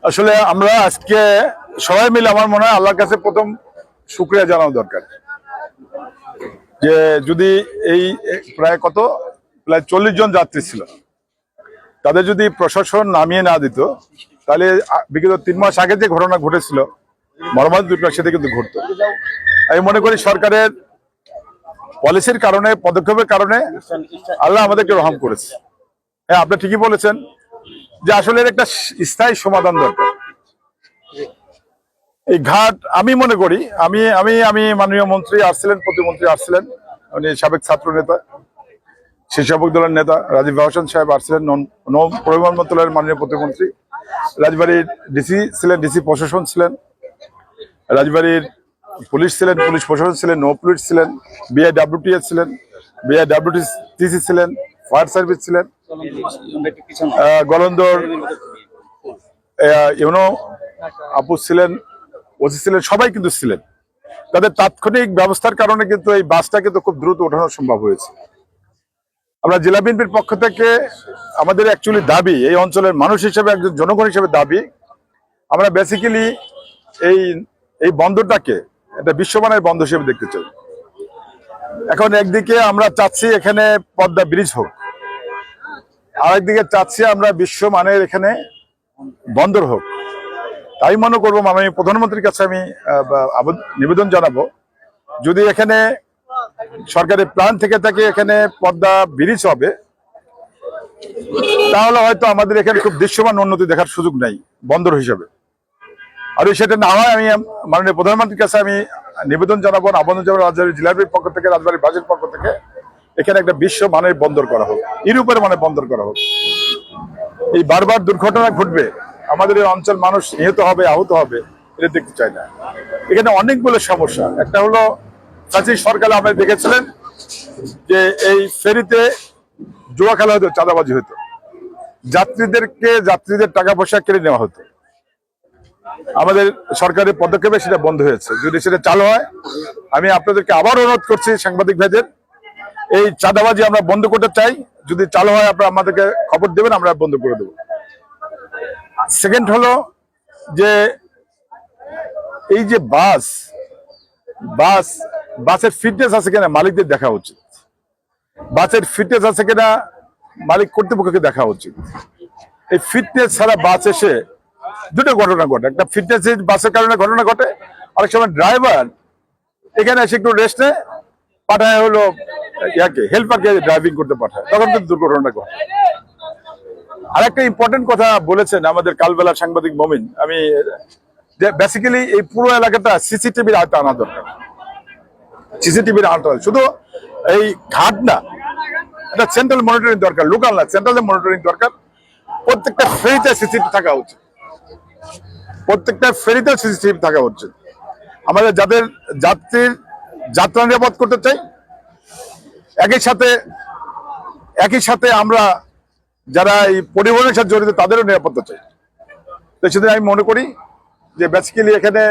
আসলে আমরা আজকে সবাই মিলে আমার মনে হয় আল্লাহর কাছে প্রথম শুকরিয়া জানানো দরকার যে যদি এই প্রায় 40 জন যাত্রী ছিল, তাদের যদি প্রশাসন নামিয়ে না দিত তাহলে বিগত 3 মাস আগে যে ঘটনা ঘটেছিল মর্মান্তিক দুর্ঘটনা সেটা কিন্তু ঘটতো। আমি মনে করি সরকারের পলিসির কারণে, পদক্ষেপের কারণে আল্লাহ আমাদেরকে রহম করেছে। হ্যাঁ, আপনি ঠিকই বলেছেন যে আসলে এর একটা স্থায়ী সমাধান দরকার। এই ঘাট আমি মনে করি আমি আমি আমি মাননীয় মন্ত্রী আসছিলেন, প্রতিমন্ত্রী আসছিলেন, উনি সাবেক ছাত্র নেতা, স্বেচ্ছাসেবক দলের নেতা রাজীব হোসেন সাহেব আসছিলেন, নৌ পরিবহন মন্ত্রণালয়ের মাননীয় প্রতিমন্ত্রী, রাজবাড়ির ডিসি ছিলেন, ডিসি প্রশাসন ছিলেন, রাজবাড়ির পুলিশ ছিলেন, পুলিশ প্রশাসন ছিলেন, নৌ পুলিশ ছিলেন, বিআইডব্লিউটিএস ছিলেন, বিআইডব্লিউটিসি ছিলেন, ফায়ার সার্ভিস ছিলেন, গলন্দর ইউনো আপু ছিলেন, ওসি ছিলেন, সবাই কিন্তু ছিলেন। তাদের তাৎক্ষণিক ব্যবস্থার কারণে কিন্তু এই বাসটা কিন্তু খুব দ্রুত ওঠানো সম্ভব হয়েছে। আমরা জেলা বিএনপির পক্ষ থেকে আমাদের অ্যাকচুয়ালি দাবি, এই অঞ্চলের মানুষ হিসেবে, একজন জনগণ হিসেবে দাবি, আমরা বেসিক্যালি এই বন্দরটাকে একটা বিশ্বমানের বন্দর হিসেবে দেখতে চাই। এখন একদিকে আমরা চাচ্ছি এখানে পদ্মা ব্রিজ হোক, আরেকদিকে চাচ্ছি আমরা বিশ্বমানের এখানে বন্দর হোক। তাই মনে করবো মাননীয় প্রধানমন্ত্রীর কাছে আমি নিবেদন জানাবো, যদি এখানে সরকারের প্ল্যান থেকে থাকে এখানে পদ্মা ব্রিজ হবে, তাহলে হয়তো আমাদের এখানে খুব দৃশ্যমান উন্নতি দেখার সুযোগ নাই বন্দর হিসেবে। আর সেটা না হয় আমি মাননীয় প্রধানমন্ত্রীর কাছে আমি নিবেদন জানাবো, আবেদন জানাবো রাজবাড়ী জেলার পক্ষ থেকে, রাজবাড়ী বাসের পক্ষ থেকে এখানে একটা বিশ্ব মানের বন্দর করা হোক, ইউরোপের মানের বন্দর করা হোক। এই বারবার দুর্ঘটনা ঘটবে, আমাদের এই অঞ্চল মানুষ নিহত হবে, আহত হবে, এটা দেখতে চাই না। এখানে অনেকগুলো সমস্যা। একটা হলো সরকারে আপনারা দেখেছিলেন যে এই ফেরিতে জুয়া খেলা হতো, চাঁদাবাজি হতো, যাত্রীদের টাকা পয়সা কেড়ে নেওয়া হতো। আমাদের সরকারের পদক্ষেপে সেটা বন্ধ হয়েছে। যদি সেটা চালু হয়, আমি আপনাদেরকে আবার অনুরোধ করছি সাংবাদিক ভাইদের, এই চাঁদাবাজি আমরা বন্ধ করতে চাই। যদি চালু হয় আপনারা আমাদেরকে খবর দেবেন, আমরা বন্ধ করে দেবো। সেকেন্ড হলো যে এই যে বাসের ফিটনেস আছে কিনা মালিকদের দেখা উচিত, বাসের ফিটনেস আছে কিনা মালিক কর্তৃপক্ষকে দেখা উচিত। এই ফিটনেস ছাড়া বাস এসে দুটো ঘটনা ঘটে, একটা ফিটনেস বাসের কারণে ঘটনা ঘটে, অনেক সময় ড্রাইভার এখানে এসে একটু রেস্টে পাঠায় হলো হেল্পারকে ড্রাইভিং করতে পাঠায়, তখন কিন্তু দুর্ঘটনা ঘটে। আরেকটা ইম্পর্টেন্ট কথা বলেছেন আমাদের কালবেলা সাংবাদিক মমিন, আমি বেসিক্যালি এই পুরো এলাকাটা সিসিটিভির আওতায় আনা দরকার। সিসিটিভির আওতায় শুধু এই ঘাট না, এটা সেন্ট্রাল মনিটরিং দরকার, লোকাল না, সেন্ট্রাল মনিটরিং দরকার। প্রত্যেকটা ফেরিতে সিসিটিভি থাকা উচিত, প্রত্যেকটা ফেরিতে সিসিটিভি থাকা উচিত। আমাদের যাদের যাত্রা নিরাপদ করতে চাই, একই সাথে আমরা যারা এই পরিবহনের সাথে জড়িত তাদেরও নিরাপত্তা চাই। তো সেদিন আমি মনে করি যে বেসিক্যালি এখানে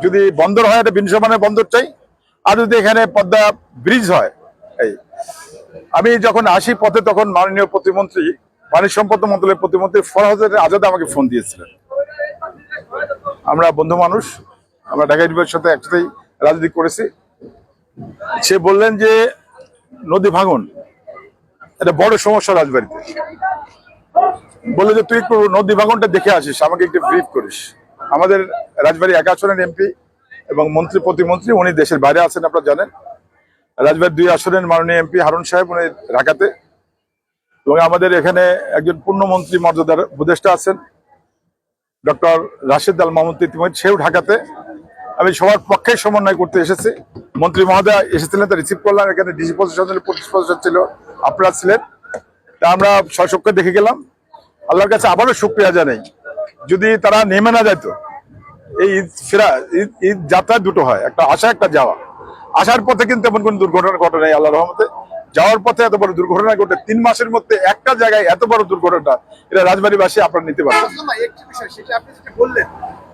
যদি বন্দর হয়, একটা বিশ্বমানের বন্দর চাই। আর যদি এখানে পদ্মা ব্রিজ হয়, আমি যখন আসি পথে তখন মাননীয় প্রতিমন্ত্রী, পানি সম্পদ মন্ত্রণালয়ের প্রতিমন্ত্রী ফরহাদ আজাদ আমাকে ফোন দিয়েছিলেন। আমরা বন্ধু মানুষ, আমরা ঢাকা ইউনিভার্সিটির সাথে একসাথেই রাজনীতি করেছি। সে বললেন যে নদী ভাঙন এটা বড় সমস্যা রাজবাড়িতে, বলে যে তুই একটু নদী ভাঙনটা দেখে আসিস, আমাকে একটু ব্রিফ করিস। আমাদের রাজবাড়ী 1 আসনের এমপি এবং মন্ত্রী প্রতিমন্ত্রী উনি দেশের বাইরে আছেন, আপনারা জানেন। রাজবাড়ী 2 আসনের মাননীয় এমপি হারুন সাহেব উনি ঢাকাতে, এবং আমাদের এখানে একজন পূর্ণমন্ত্রী মর্যাদার উপদেষ্টা আছেন ডক্টর রাশেদ আল মাহমুদ, সেও ঢাকাতে। আমি সবার পক্ষে সমন্বয় করতে এসেছি। মন্ত্রী মহোদয় এসেছিলেন, তা রিসিভ করলাম। এখানে ডিসি প্রশাসন ছিল, পুলিশ প্রশাসন ছিল, আপনারা ছিলেন। তা আমরা সচক্ষে দেখে গেলাম। আল্লাহর কাছে আবারও শুকরিয়া জানাই, যদি তারা নেমে না যেত, এই ঈদ যাত্রা দুটো হয়, একটা আসা একটা যাওয়া। আসার পথে কিন্তু এমন কোন দুর্ঘটনা ঘটে নাই আল্লাহর রহমতে। যাওয়ার পথে এত বড় দুর্ঘটনা ঘটে, 3 মাসের মধ্যে একটা জায়গায় এত বড় দুর্ঘটনা, এটা রাজবাড়ীবাসী আপনারা নিতে পারবেন। একটি বিষয় সেটা আপনি যেটা বললেন,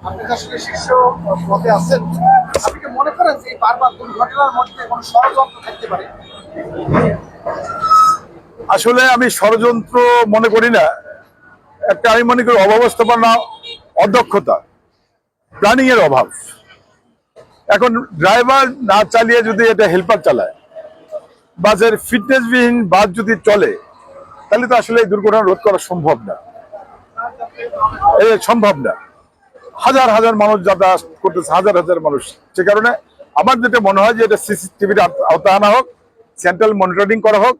আপনি আসলে শীর্ষ পদে আছেন, আপনি কি মনে করেন যে এই বারবার দুর্ঘটনার মধ্যে কোনো ষড়যন্ত্র থাকতে পারে? আসলে আমি ষড়যন্ত্র মনে করি না, একটা আমি মনে করি অব্যবস্থাপনা, অদক্ষতা, প্ল্যানিং এর অভাব। এখন ড্রাইভার না চালিয়ে যদি এটা হেল্পার চালায়, বাসের ফিটনেসবিহীন বাস যদি চলে, তাহলে তো আসলে এই দুর্ঘটনা রোধ করা সম্ভব না। সম্ভব না। হাজার হাজার মানুষ যাতায়াত করতেছে, হাজার হাজার মানুষ। সে কারণে আমার যেটা মনে হয় যে এটা সিসিটিভির আওতা আনা হোক, সেন্ট্রাল মনিটরিং করা হোক,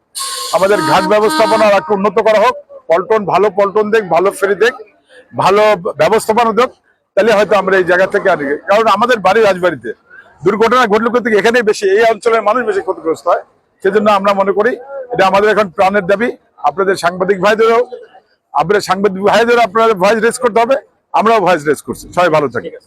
আমাদের ঘাট ব্যবস্থাপনা একটু উন্নত করা হোক, পল্টন ভালো পল্টন দেখ, ভালো ফেরি দেখ, ভালো ব্যবস্থাপনা দেখ, তাহলে হয়তো আমরা এই জায়গা থেকে আর, কারণ আমাদের বাড়ি রাজবাড়িতে দুর্ঘটনা ঘটলে কিন্তু এখানেই বেশি, এই অঞ্চলের মানুষ বেশি ক্ষতিগ্রস্ত হয়। সেজন্য আমরা মনে করি এটা আমাদের এখন প্রাণের দাবি। আপনাদের সাংবাদিক ভাইদেরও আপনাদের ভয়েস রেজ করতে হবে, আমরাও ভয়েস রেজ করছি। সবাই ভালো থাকি।